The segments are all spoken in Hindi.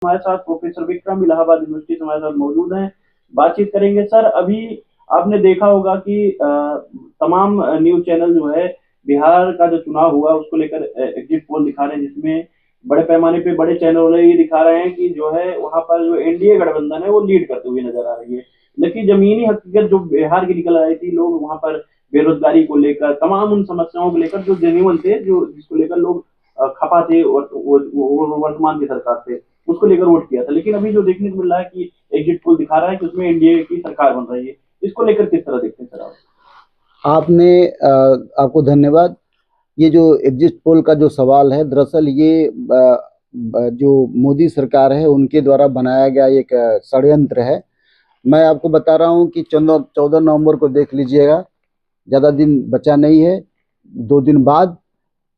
हमारे साथ प्रोफेसर विक्रम इलाहाबाद यूनिवर्सिटी से हमारे साथ मौजूद हैं। बातचीत करेंगे सर। अभी आपने देखा होगा कि तमाम न्यूज चैनल जो है बिहार का जो चुनाव हुआ उसको लेकर एग्जिट पोल दिखा रहे हैं, जिसमें बड़े पैमाने पे बड़े चैनल ये दिखा रहे हैं कि जो है वहां पर जो एनडीए गठबंधन है वो लीड करते हुए नजर आ रही है। लेकिन जमीनी हकीकत जो बिहार की निकल आई थी, लोग वहां पर बेरोजगारी को लेकर तमाम उन समस्याओं को लेकर जो जेन्युइन थे, जो जिसको लेकर लोग खपा थे और वो वर्तमान की सरकार से उसको लेकर वोट किया था। लेकिन अभी जो देखने को मिल रहा है कि एग्जिट पोल दिखा रहा है कि उसमें एनडीए की सरकार बन रही है। इसको लेकर किस तरह देखते हैं सर आप? आपने आपको धन्यवाद। ये जो एग्जिट पोल का जो सवाल है, दरअसल ये जो मोदी सरकार है उनके द्वारा बनाया गया एक षड्यंत्र है। मैं आपको बता रहा हूँ कि 14 नवंबर को देख लीजिएगा, ज़्यादा दिन बचा नहीं है। 2 दिन बाद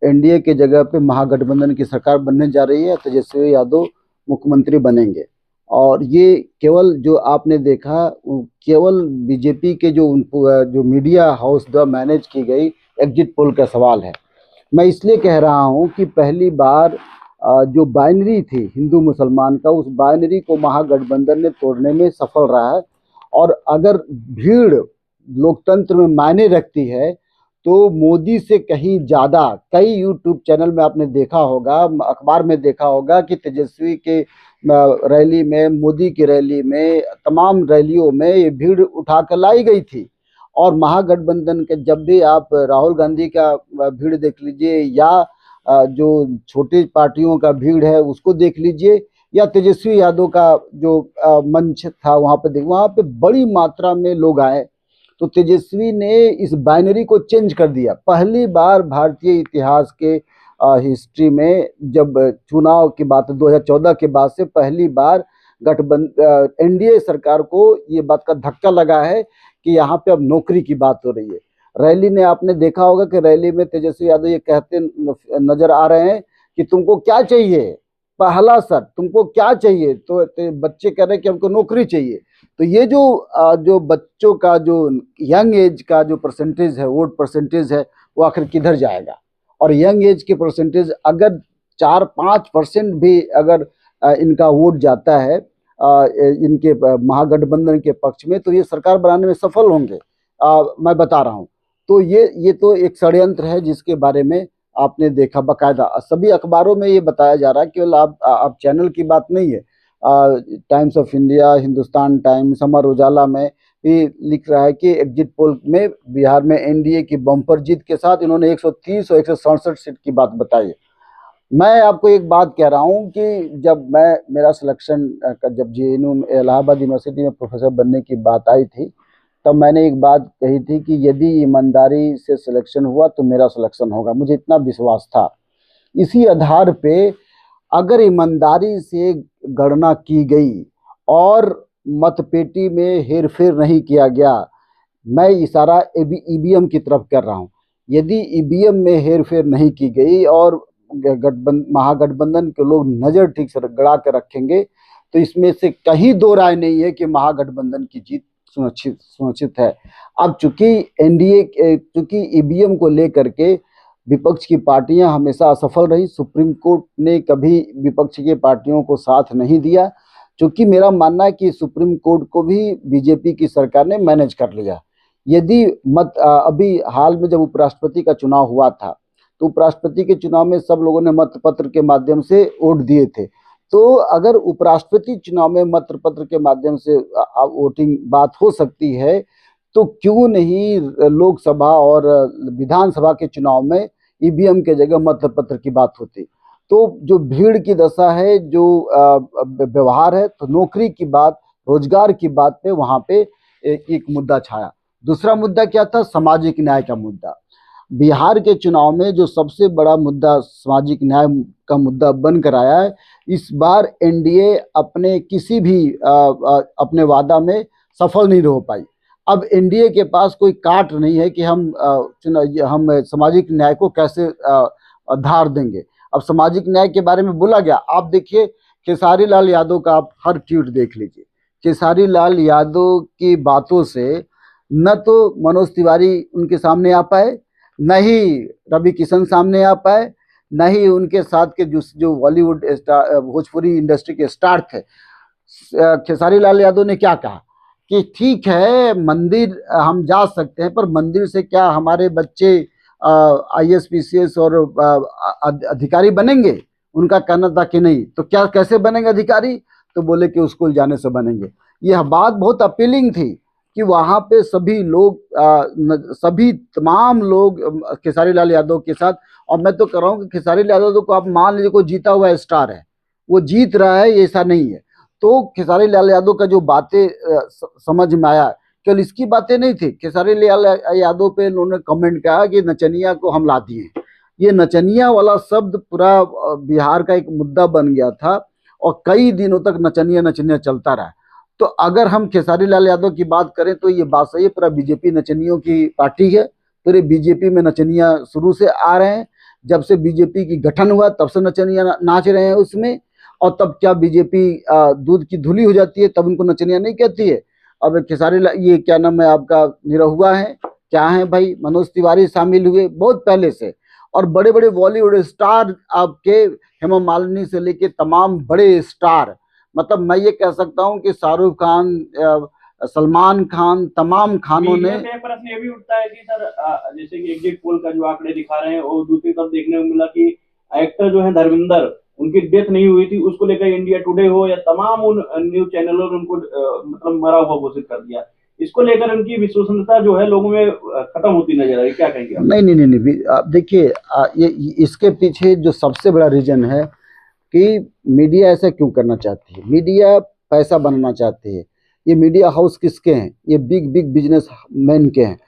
एनडीए के जगह पे महागठबंधन की सरकार बनने जा रही है, तेजस्वी यादव मुख्यमंत्री बनेंगे। और ये केवल जो आपने देखा, केवल बीजेपी के जो मीडिया हाउस द्वारा मैनेज की गई एग्जिट पोल का सवाल है। मैं इसलिए कह रहा हूं कि पहली बार जो बाइनरी थी हिंदू मुसलमान का, उस बाइनरी को महागठबंधन ने तोड़ने में सफल रहा है। और अगर भीड़ लोकतंत्र में मायने रखती है तो मोदी से कहीं ज़्यादा, कई यूट्यूब चैनल में आपने देखा होगा, अखबार में देखा होगा कि तेजस्वी के रैली में, मोदी की रैली में, तमाम रैलियों में ये भीड़ उठा कर लाई गई थी। और महागठबंधन के जब भी आप राहुल गांधी का भीड़ देख लीजिए, या जो छोटी पार्टियों का भीड़ है उसको देख लीजिए, या तेजस्वी यादव का जो मंच था वहां पर वहां पे बड़ी मात्रा में लोग आए। तो तेजस्वी ने इस बाइनरी को चेंज कर दिया। पहली बार भारतीय इतिहास के हिस्ट्री में, जब चुनाव की बात 2014 के बाद से पहली बार गठबंधन एनडीए सरकार को ये बात का धक्का लगा है कि यहाँ पे अब नौकरी की बात हो रही है। रैली ने आपने देखा होगा कि रैली में तेजस्वी यादव ये कहते नजर आ रहे हैं कि तुमको क्या चाहिए, पहला सर तुमको क्या चाहिए, तो बच्चे कह रहे हैं कि हमको नौकरी चाहिए। तो ये जो बच्चों का जो यंग एज का जो परसेंटेज है, वोट परसेंटेज है, वो आखिर किधर जाएगा। और यंग एज के परसेंटेज अगर 4-5% भी अगर इनका वोट जाता है इनके महागठबंधन के पक्ष में, तो ये सरकार बनाने में सफल होंगे। मैं बता रहा हूँ। तो ये तो एक षड्यंत्र है जिसके बारे में आपने देखा, बकायदा सभी अखबारों में ये बताया जा रहा है। केवल आप चैनल की बात नहीं है, Times of India, Hindustan Times, Amar Ujala में भी लिख रहा है कि एग्जिट पोल में बिहार में एनडीए की बम्पर जीत के साथ इन्होंने 130 और 167 सीट की बात बताई है। मैं आपको एक बात कह रहा हूं कि जब मेरा सिलेक्शन जब जेएनयू इलाहाबाद यूनिवर्सिटी में प्रोफेसर बनने की बात आई थी, तब मैंने एक बात कही थी कि यदि ईमानदारी से सिलेक्शन हुआ तो मेरा सिलेक्शन होगा। मुझे इतना विश्वास था। इसी आधार पे अगर ईमानदारी से गणना की गई और मतपेटी में हेरफेर नहीं किया गया, मैं इशारा ईवीएम की तरफ कर रहा हूं, यदि ईवीएम में हेरफेर नहीं की गई और महागठबंधन के लोग नजर ठीक से गड़ा के रखेंगे, तो इसमें से कहीं दो राय नहीं है कि महागठबंधन की जीत सुनिश्चित है। अब चूंकि ईवीएम को लेकर के विपक्ष की पार्टियां हमेशा असफल रही, सुप्रीम कोर्ट ने कभी विपक्ष की पार्टियों को साथ नहीं दिया। चूंकि मेरा मानना है कि सुप्रीम कोर्ट को भी बीजेपी की सरकार ने मैनेज कर लिया। यदि अभी हाल में जब उपराष्ट्रपति का चुनाव हुआ था, तो उपराष्ट्रपति के चुनाव में सब लोगों ने मत पत्र के माध्यम से वोट दिए थे। तो अगर उपराष्ट्रपति चुनाव में मत पत्र के माध्यम से वोटिंग बात हो सकती है, तो क्यों नहीं लोकसभा और विधानसभा के चुनाव में ईवीएम के जगह मत पत्र की बात होती। तो जो भीड़ की दशा है, जो व्यवहार है, तो नौकरी की बात, रोजगार की बात पे वहां पे एक मुद्दा छाया। दूसरा मुद्दा क्या था? सामाजिक न्याय का मुद्दा। बिहार के चुनाव में जो सबसे बड़ा मुद्दा सामाजिक न्याय का मुद्दा बनकर आया है। इस बार एनडीए अपने किसी भी अपने वादा में सफल नहीं हो पाई। अब एनडीए के पास कोई काट नहीं है कि हम सामाजिक न्याय को कैसे धार देंगे। अब सामाजिक न्याय के बारे में बोला गया, आप देखिए खेसारी लाल यादव का आप हर ट्वीट देख लीजिए। खेसारी लाल यादव की बातों से न तो मनोज तिवारी उनके सामने आ पाए, न ही रवि किशन सामने आ पाए, न ही उनके साथ के जो जो बॉलीवुड भोजपुरी इंडस्ट्री के स्टार थे। खेसारी लाल यादव ने क्या कहा कि ठीक है मंदिर हम जा सकते हैं, पर मंदिर से क्या हमारे बच्चे IAS PCS और अधिकारी बनेंगे? उनका कहना था कि नहीं। तो क्या कैसे बनेंगे अधिकारी? तो बोले कि स्कूल जाने से बनेंगे। यह बात बहुत अपीलिंग थी कि वहां पे सभी लोग सभी तमाम लोग खेसारी लाल यादव के साथ। और मैं तो कह रहा हूँ कि खेसारी लाल यादव को आप मान लीजिए कोई जीता हुआ स्टार है, वो जीत रहा है, ऐसा नहीं है। तो खेसारी लाल यादव का जो बातें समझ में आया, केवल इसकी बातें नहीं थी। खेसारी लाल यादव पे उन्होंने कमेंट किया कि नचनिया को हम ला दिए। ये नचनिया वाला शब्द पूरा बिहार का एक मुद्दा बन गया था और कई दिनों तक नचनिया नचनिया चलता रहा। तो अगर हम खेसारी लाल यादव की बात करें तो ये बात सही है, पूरा बीजेपी नचनियों की पार्टी है। पूरे बीजेपी में नचनिया शुरू से आ रहे हैं। जब से बीजेपी की गठन हुआ तब से नचनिया नाच रहे हैं उसमें। और तब क्या बीजेपी दूध की धुली हो जाती है तब उनको नचनिया नहीं कहती है। अब खेसारी ये क्या नाम है आपका, निरहुआ है क्या है भाई, मनोज तिवारी शामिल हुए बहुत पहले से। और बड़े बड़े बॉलीवुड स्टार आपके हेमा मालिनी से लेके तमाम बड़े स्टार, मतलब मैं ये कह सकता हूँ कि शाहरुख खान, सलमान खान, तमाम खानों ने। मीडिया पे प्रश्न ये भी उठता है कि सर जैसे कि एग्जिट पोल का जो आंकड़े दिखा रहे हैं और दूसरी तरफ देखने को मिला कि एक्टर जो है धर्मेंद्र, उनकी डेथ नहीं हुई थी, उसको लेकर इंडिया टुडे हो या तमाम उन न्यूज चैनलों ने उनको मतलब मरा हुआ घोषित कर दिया। इसको लेकर उनकी विश्वसनीयता जो है लोगों में खत्म होती नजर आई, क्या कहेंगे आप? नहीं नहीं नहीं नहीं, आप देखिए ये इसके पीछे जो सबसे बड़ा रीजन है कि मीडिया ऐसा क्यों करना चाहती है। मीडिया पैसा बनाना चाहती है। ये मीडिया हाउस किसके हैं? ये बिग बिग बिजनेस मैन के हैं।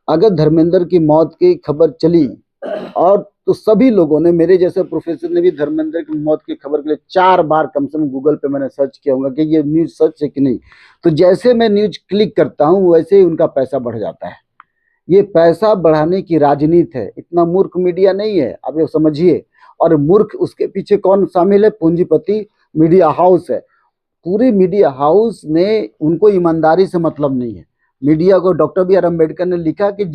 अगर धर्मेंद्र की मौत की खबर चली और तो सभी लोगों ने, मेरे जैसे प्रोफेसर ने भी धर्मेंद्र की मौत की खबर के लिए 4 बार कम से कम गूगल पे मैंने सर्च किया होगा कि ये न्यूज सच है कि नहीं। तो जैसे मैं न्यूज क्लिक करता हूँ वैसे ही उनका पैसा बढ़ जाता है। ये पैसा बढ़ाने की राजनीति है। इतना मूर्ख मीडिया नहीं है, अब ये समझिए। और मूर्ख उसके पीछे कौन शामिल है? पूंजीपति मीडिया हाउस है। पूरे मीडिया हाउस ने, उनको ईमानदारी से मतलब नहीं है। मीडिया को डॉक्टर बी आर अम्बेडकर ने लिखा कि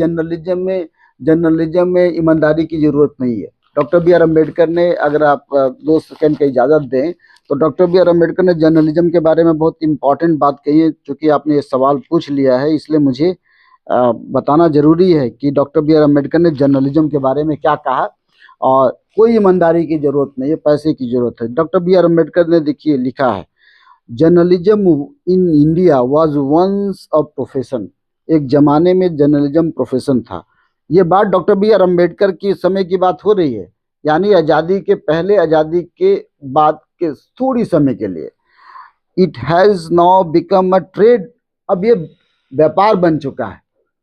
जर्नलिज्म में ईमानदारी की जरूरत नहीं है। डॉक्टर बी आर अम्बेडकर ने, अगर आप 2 सेकंड की इजाजत दें तो डॉक्टर बी आर अम्बेडकर ने जर्नलिज्म के बारे में बहुत इंपॉर्टेंट बात कही है। चूंकि आपने ये सवाल पूछ लिया है इसलिए मुझे बताना जरूरी है कि डॉक्टर बी आर अम्बेडकर ने जर्नलिज्म के बारे में क्या कहा। और कोई ईमानदारी की जरूरत नहीं है, पैसे की जरूरत है। डॉक्टर बी आर अम्बेडकर ने देखिए लिखा है, journalism in India was once a profession. एक जमाने में जर्नलिज्म प्रोफेशन था। ये बात डॉक्टर बी आर अम्बेडकर की समय की बात हो रही है, यानी आज़ादी के पहले, आज़ादी के बाद के थोड़ी समय के लिए। It has now become a trade. अब ये व्यापार बन चुका है।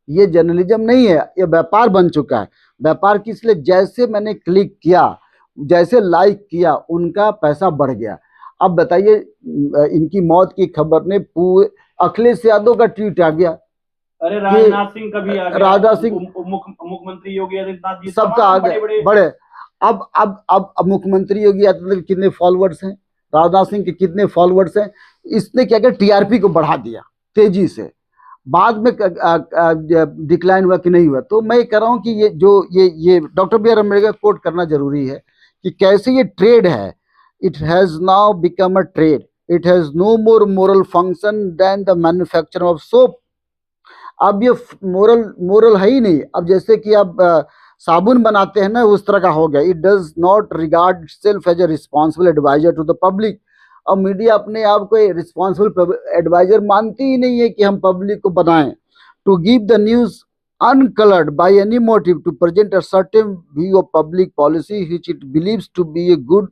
ये जर्नलिज्म नहीं है, ये व्यापार बन चुका है। व्यापार किस लिए? जैसे मैंने क्लिक किया, जैसे लाइक किया, उनका पैसा बढ़ गया। अब बताइए, इनकी मौत की खबर ने पूरे अखिलेश यादव का ट्वीट आ गया, अरे राजनाथ सिंह का भी आ गया, राजनाथ सिंह, मुख्यमंत्री योगी आदित्यनाथ जी, सबका आ बड़े गया, बड़े। अब मुख्यमंत्री योगी आदित्यनाथ के कितने फॉलोअर्स हैं, राजनाथ सिंह के कितने फॉलोअर्स हैं। इसने क्या किया, टीआरपी को बढ़ा दिया तेजी से। बाद में डिक्लाइन हुआ कि नहीं हुआ। तो मैं कह रहा हूं कि ये doctor B R Ambedkar quote करना जरूरी है कि कैसे ये ट्रेड है। It has now become a trade. It has no more moral function than the manufacture of soap. अब ये मोरल है ही नहीं। अब जैसे कि अब साबुन बनाते हैं ना, उस तरह का हो गया। It does not regard self as a responsible adviser to the public. अब मीडिया अपने आप को रिस्पॉन्सिबल एडवाइजर मानती ही नहीं है कि हम पब्लिक को बनाएं। To give the news uncolored by any motive, to present a certain view of public policy which it believes to be a good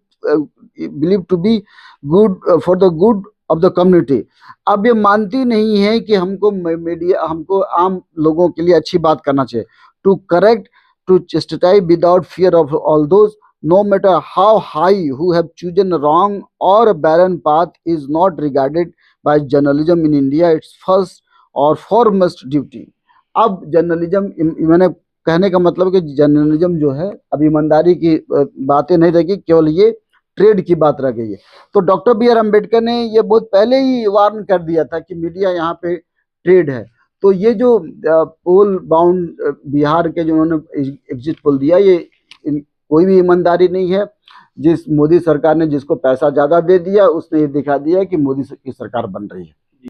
for the good of the community। अब ये मानती नहीं है कि हमको मीडिया, हमको आम लोगों के लिए अच्छी बात करना चाहिए। To correct, to chastise without fear of all those, no matter how high, who have chosen a wrong or a barren path, is not regarded by journalism in India its first or foremost duty। अब जर्नलिज्म, मैंने कहने का मतलब कि जर्नलिज्म जो है अब ईमानदारी की बातें नहीं रहेगी, केवल ये ट्रेड की बात रह गई है। तो डॉक्टर बी आर अम्बेडकर ने ये बहुत पहले ही वार्न कर दिया था कि मीडिया यहाँ पे ट्रेड है। तो ये जो पोल बाउंड बिहार के जो उन्होंने एग्जिट पोल दिया, ये कोई भी ईमानदारी नहीं है। जिस मोदी सरकार ने जिसको पैसा ज्यादा दे दिया उसने ये दिखा दिया कि मोदी की सरकार बन रही है।